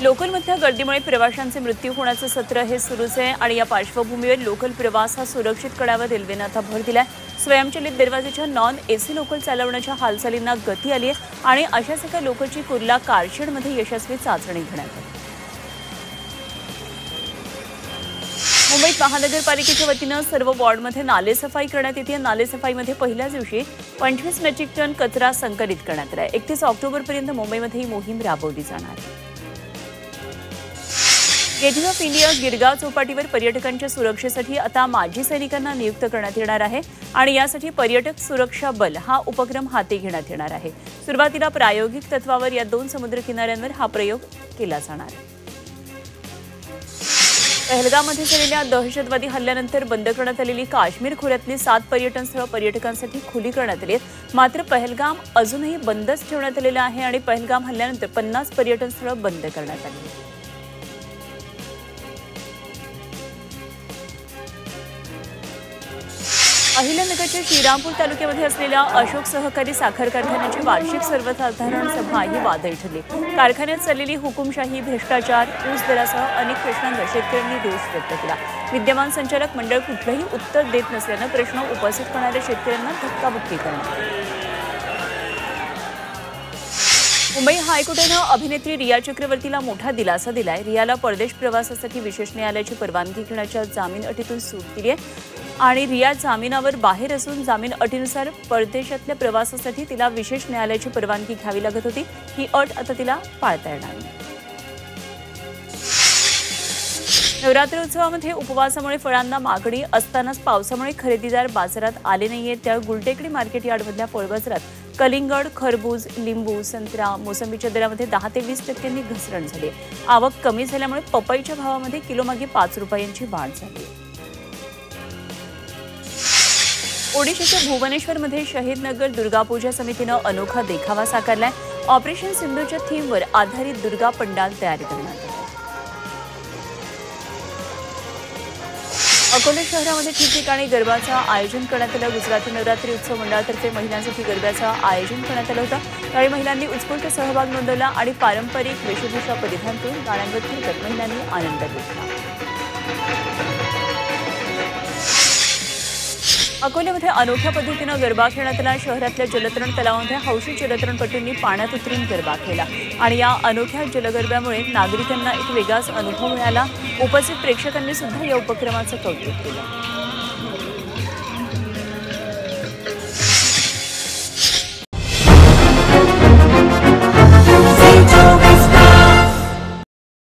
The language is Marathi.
लोकलमधल्या गर्दीमुळे प्रवाशांचे मृत्यू होण्याचं सत्र हे सुरूच आहे आणि या पार्श्वभूमीवर लोकल प्रवास हा सुरक्षित करण्यावर रेल्वेनं आता भर दिलाय। स्वयंचलित दरवाजेच्या नॉन एसी लोकल चालवण्याच्या हालचालींना गती आली आहे आणि अशाच एका लोकलची कुर्ला कारशेडमध्ये यशस्वी चाचणी घेण्यात आली। मुंबईत महानगरपालिकेच्या वतीनं सर्व वॉर्डमध्ये नालेसफाई करण्यात येते। नालेसफाईमध्ये पहिल्याच दिवशी 25 मेट्रिक टन कचरा संकलित करण्यात आला आहे। 31 ऑक्टोबरपर्यंत मुंबईमध्ये ही मोहीम राबवली जाणार आहे। गेटवे ऑफ इंडिया गिरगाव चौपाटीवर पर्यटकांच्या सुरक्षेसाठी आता माजी सैनिकांना नियुक्त करण्यात येणार आहे आणि यासाठी पर्यटक सुरक्षा बल हा उपक्रम हाती घेण्यात येणार आहे। सुरुवातीला प्रायोगिक तत्वावर या 2 समुद्र किनाऱ्यांवर हा प्रयोग केला जाणार आहे। पहलगाममध्ये झालेल्या दहशतवादी हल्ल्यानंतर बंद करण्यात आलेली काश्मीर खोऱ्यातली 7 पर्यटन स्थळं पर्यटकांसाठी खुली करण्यात आली आहेत। मात्र पहलगाम अजूनही बंदच ठेवण्यात आलेलं आहे आणि पहलगाम हल्ल्यानंतर 50 पर्यटन स्थळं बंद करण्यात आली आहेत। अहिल्यानगरच्या श्रीरामपूर तालुक्यामध्ये असलेल्या अशोक सहकारी साखर कारखान्याची वार्षिक सर्वसाधारण सभा ही वादळी ठरली। कारखान्यात चाललेली हुकुमशाही, भ्रष्टाचार, ऊस दरासह अनेक प्रश्नांवर शेतकऱ्यांनी रोष व्यक्त केला। विद्यमान संचालक मंडळ कुठलंही उत्तर देत नसल्यानं प्रश्न उपस्थित करणाऱ्या शेतकऱ्यांना धक्काबुक्की करण्यात आली। मुंबई हायकोर्टानं अभिनेत्री रिया चक्रवर्तीला मोठा दिलासा दिलाय। रियाला परदेश प्रवासासाठी विशेष न्यायालयाची परवानगी घेण्याच्या जामीन अटीतून सूट दिली आहे आणि रिया जामिनावर बाहेर असून जामीन अटीनुसार परदेशातल्या प्रवासासाठी तिला विशेष न्यायालयाची परवानगी घ्यावी लागत होती। ही अट आता तिला पाळता येणार नाही। नवरात्रोत्सवामध्ये उपवासामुळे फळांना मागणी असतानाच पावसामुळे खरेदीदार बाजारात आले नाहीये। त्या गुलटेकडी मार्केट यार्डमधल्या फळ बाजारात कलिंगड, खरबूज, लिंबू, संत्रा, मोसंबीच्या दरामध्ये 10 ते 20% घसरण झाली। आवक कमी झाल्यामुळे पपईच्या भावामध्ये किलोमागे 5 रुपयांची वाढ झाली। ओडिशाच्या भुवनेश्वरमध्ये शहीदनगर दुर्गापूजा समितीनं अनोखा देखावा साकारलाय। ऑपरेशन सिंधूच्या थीमवर आधारित दुर्गा पंडाल तयार करण्यात आले। अकोला शहरामध्ये ठिकठिकाणी गरबाचं आयोजन करण्यात आलं। गुजराती नवरात्री उत्सव मंडळातर्फे महिलांसाठी गरब्याचं आयोजन करण्यात आलं होतं। त्यावेळी महिलांनी उत्स्फूर्त सहभाग नोंदवला आणि पारंपरिक वेशभूषा परिधान करून गाण्यांवर थिरकत महिलांनी आनंद लुटला। अकोल्यामध्ये अनोख्या पद्धतीनं गरबा खेळण्यात आला। शहरातल्या जलतरण तलावामध्ये हौशी जलतरणपटूंनी पाण्यात उतरून गरबा खेळला आणि या अनोख्या जलगरब्यामुळे नागरिकांना एक वेगळाच अनुभव मिळाला। उपस्थित प्रेक्षकांनी सुद्धा या उपक्रमाचं कौतुक केलं।